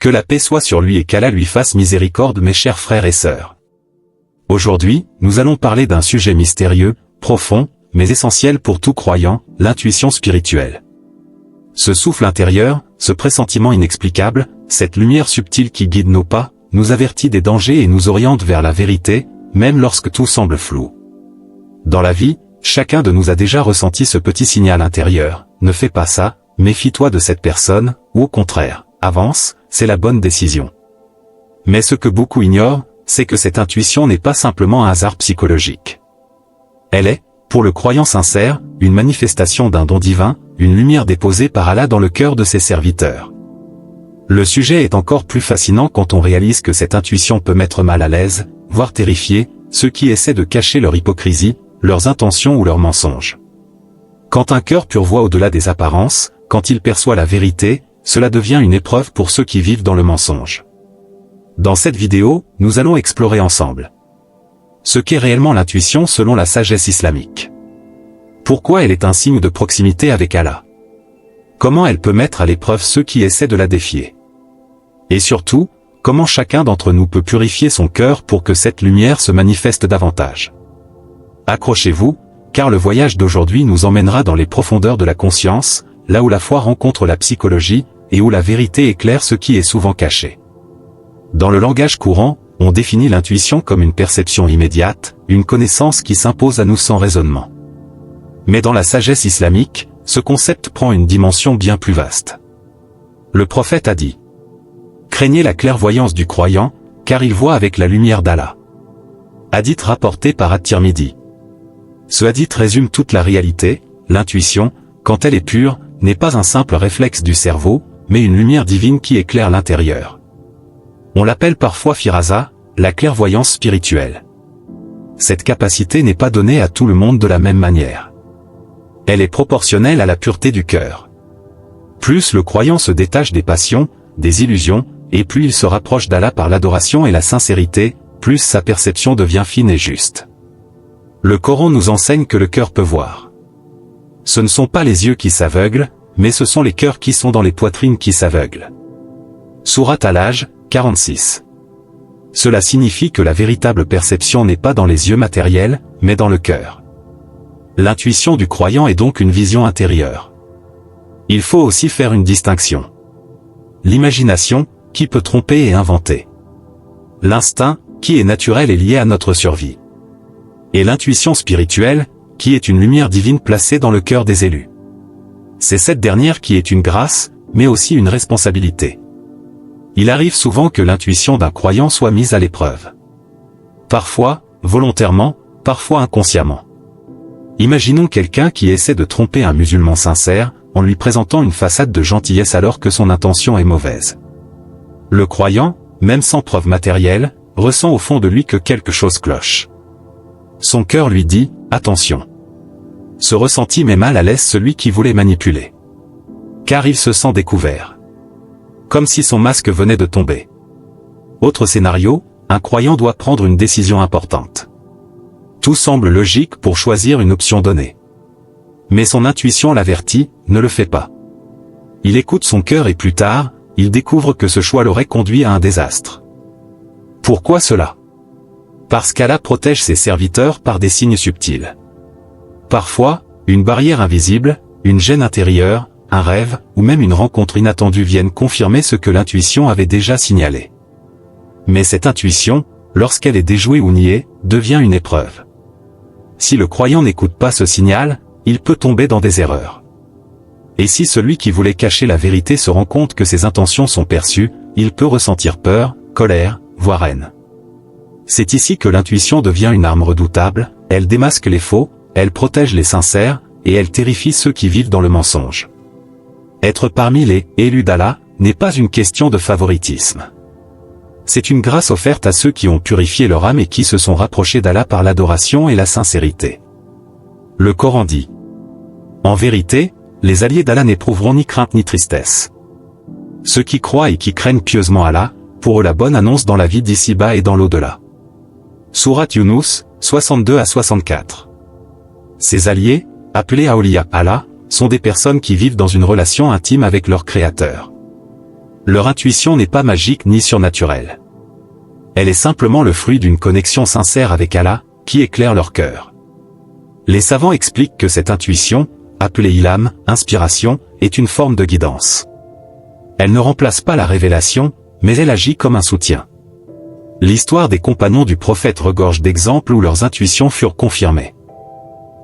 Que la paix soit sur lui et qu'Allah lui fasse miséricorde, mes chers frères et sœurs. Aujourd'hui, nous allons parler d'un sujet mystérieux, profond, mais essentiel pour tout croyant, l'intuition spirituelle. Ce souffle intérieur, ce pressentiment inexplicable, cette lumière subtile qui guide nos pas, nous avertit des dangers et nous oriente vers la vérité, même lorsque tout semble flou. Dans la vie, chacun de nous a déjà ressenti ce petit signal intérieur, ne fais pas ça, méfie-toi de cette personne, ou au contraire, avance, c'est la bonne décision. Mais ce que beaucoup ignorent, c'est que cette intuition n'est pas simplement un hasard psychologique. Elle est, pour le croyant sincère, une manifestation d'un don divin, une lumière déposée par Allah dans le cœur de ses serviteurs. Le sujet est encore plus fascinant quand on réalise que cette intuition peut mettre mal à l'aise, voire terrifier, ceux qui essaient de cacher leur hypocrisie, leurs intentions ou leurs mensonges. Quand un cœur pur voit au-delà des apparences, quand il perçoit la vérité, cela devient une épreuve pour ceux qui vivent dans le mensonge. Dans cette vidéo, nous allons explorer ensemble ce qu'est réellement l'intuition selon la sagesse islamique. Pourquoi elle est un signe de proximité avec Allah? Comment elle peut mettre à l'épreuve ceux qui essaient de la défier? Et surtout, comment chacun d'entre nous peut purifier son cœur pour que cette lumière se manifeste davantage? Accrochez-vous, car le voyage d'aujourd'hui nous emmènera dans les profondeurs de la conscience, là où la foi rencontre la psychologie, et où la vérité éclaire ce qui est souvent caché. Dans le langage courant, on définit l'intuition comme une perception immédiate, une connaissance qui s'impose à nous sans raisonnement. Mais dans la sagesse islamique, ce concept prend une dimension bien plus vaste. Le prophète a dit: craignez la clairvoyance du croyant, car il voit avec la lumière d'Allah. Hadith rapporté par At-Tirmidhi. Ce hadith résume toute la réalité. L'intuition, quand elle est pure, n'est pas un simple réflexe du cerveau, mais une lumière divine qui éclaire l'intérieur. On l'appelle parfois firaza, la clairvoyance spirituelle. Cette capacité n'est pas donnée à tout le monde de la même manière. Elle est proportionnelle à la pureté du cœur. Plus le croyant se détache des passions, des illusions, et plus il se rapproche d'Allah par l'adoration et la sincérité, plus sa perception devient fine et juste. Le Coran nous enseigne que le cœur peut voir. Ce ne sont pas les yeux qui s'aveuglent, mais ce sont les cœurs qui sont dans les poitrines qui s'aveuglent. Sourate Al-Hajj, 46. Cela signifie que la véritable perception n'est pas dans les yeux matériels, mais dans le cœur. L'intuition du croyant est donc une vision intérieure. Il faut aussi faire une distinction. L'imagination, qui peut tromper et inventer. L'instinct, qui est naturel et lié à notre survie. Et l'intuition spirituelle, qui est une lumière divine placée dans le cœur des élus. C'est cette dernière qui est une grâce, mais aussi une responsabilité. Il arrive souvent que l'intuition d'un croyant soit mise à l'épreuve. Parfois, volontairement, parfois inconsciemment. Imaginons quelqu'un qui essaie de tromper un musulman sincère, en lui présentant une façade de gentillesse alors que son intention est mauvaise. Le croyant, même sans preuve matérielle, ressent au fond de lui que quelque chose cloche. Son cœur lui dit, attention. Ce ressenti met mal à l'aise celui qui voulait manipuler. Car il se sent découvert. Comme si son masque venait de tomber. Autre scénario, un croyant doit prendre une décision importante. Tout semble logique pour choisir une option donnée. Mais son intuition l'avertit, ne le fais pas. Il écoute son cœur et plus tard, il découvre que ce choix l'aurait conduit à un désastre. Pourquoi cela? Parce qu'Allah protège ses serviteurs par des signes subtils. Parfois, une barrière invisible, une gêne intérieure, un rêve, ou même une rencontre inattendue viennent confirmer ce que l'intuition avait déjà signalé. Mais cette intuition, lorsqu'elle est déjouée ou niée, devient une épreuve. Si le croyant n'écoute pas ce signal, il peut tomber dans des erreurs. Et si celui qui voulait cacher la vérité se rend compte que ses intentions sont perçues, il peut ressentir peur, colère, voire haine. C'est ici que l'intuition devient une arme redoutable, elle démasque les faux, elle protège les sincères, et elle terrifie ceux qui vivent dans le mensonge. Être parmi les « élus d'Allah » n'est pas une question de favoritisme. C'est une grâce offerte à ceux qui ont purifié leur âme et qui se sont rapprochés d'Allah par l'adoration et la sincérité. Le Coran dit: en vérité, les alliés d'Allah n'éprouveront ni crainte ni tristesse. Ceux qui croient et qui craignent pieusement Allah, pour eux la bonne annonce dans la vie d'ici-bas et dans l'au-delà. Sourate Yunus, 62 à 64. Ces alliés, appelés Awliya Allah, sont des personnes qui vivent dans une relation intime avec leur Créateur. Leur intuition n'est pas magique ni surnaturelle. Elle est simplement le fruit d'une connexion sincère avec Allah, qui éclaire leur cœur. Les savants expliquent que cette intuition, appelée ilham, inspiration, est une forme de guidance. Elle ne remplace pas la révélation, mais elle agit comme un soutien. L'histoire des compagnons du prophète regorge d'exemples où leurs intuitions furent confirmées.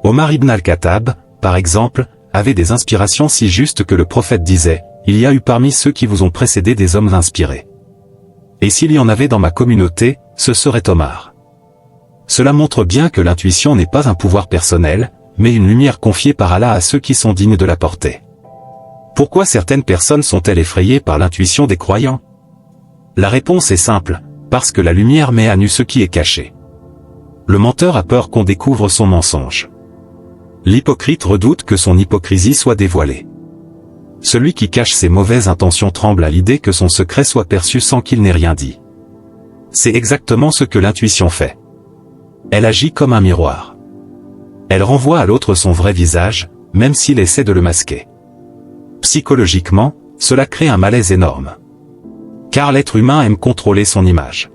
Omar ibn al-Khattab, par exemple, avait des inspirations si justes que le prophète disait « Il y a eu parmi ceux qui vous ont précédé des hommes inspirés. Et s'il y en avait dans ma communauté, ce serait Omar. » Cela montre bien que l'intuition n'est pas un pouvoir personnel, mais une lumière confiée par Allah à ceux qui sont dignes de la porter. Pourquoi certaines personnes sont-elles effrayées par l'intuition des croyants? La réponse est simple, parce que la lumière met à nu ce qui est caché. Le menteur a peur qu'on découvre son mensonge. L'hypocrite redoute que son hypocrisie soit dévoilée. Celui qui cache ses mauvaises intentions tremble à l'idée que son secret soit perçu sans qu'il n'ait rien dit. C'est exactement ce que l'intuition fait. Elle agit comme un miroir. Elle renvoie à l'autre son vrai visage, même s'il essaie de le masquer. Psychologiquement, cela crée un malaise énorme. Car l'être humain aime contrôler son image.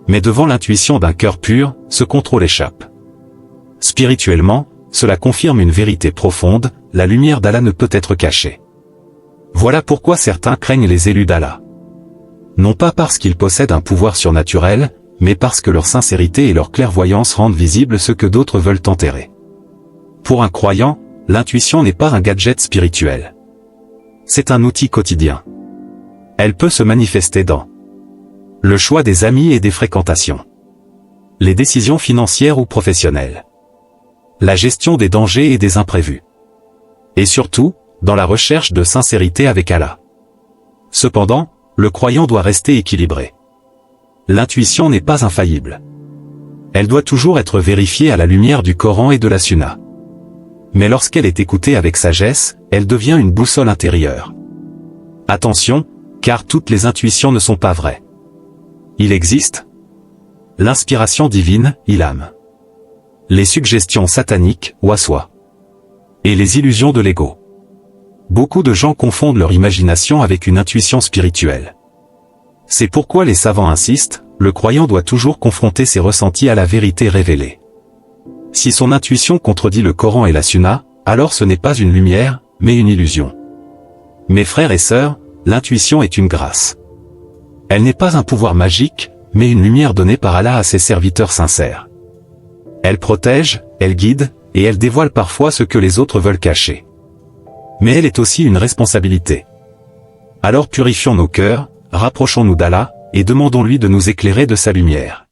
Mais devant l'intuition d'un cœur pur, ce contrôle échappe. Spirituellement, cela confirme une vérité profonde, la lumière d'Allah ne peut être cachée. Voilà pourquoi certains craignent les élus d'Allah. Non pas parce qu'ils possèdent un pouvoir surnaturel, mais parce que leur sincérité et leur clairvoyance rendent visible ce que d'autres veulent enterrer. Pour un croyant, l'intuition n'est pas un gadget spirituel. C'est un outil quotidien. Elle peut se manifester dans le choix des amis et des fréquentations, les décisions financières ou professionnelles, la gestion des dangers et des imprévus, et surtout, dans la recherche de sincérité avec Allah. Cependant, le croyant doit rester équilibré. L'intuition n'est pas infaillible. Elle doit toujours être vérifiée à la lumière du Coran et de la Sunna. Mais lorsqu'elle est écoutée avec sagesse, elle devient une boussole intérieure. Attention, car toutes les intuitions ne sont pas vraies. Il existe l'inspiration divine, ilham, les suggestions sataniques, waswa, et les illusions de l'ego. Beaucoup de gens confondent leur imagination avec une intuition spirituelle. C'est pourquoi les savants insistent, le croyant doit toujours confronter ses ressentis à la vérité révélée. Si son intuition contredit le Coran et la Sunna, alors ce n'est pas une lumière, mais une illusion. Mes frères et sœurs, l'intuition est une grâce. Elle n'est pas un pouvoir magique, mais une lumière donnée par Allah à ses serviteurs sincères. Elle protège, elle guide, et elle dévoile parfois ce que les autres veulent cacher. Mais elle est aussi une responsabilité. Alors purifions nos cœurs, rapprochons-nous d'Allah, et demandons-lui de nous éclairer de sa lumière.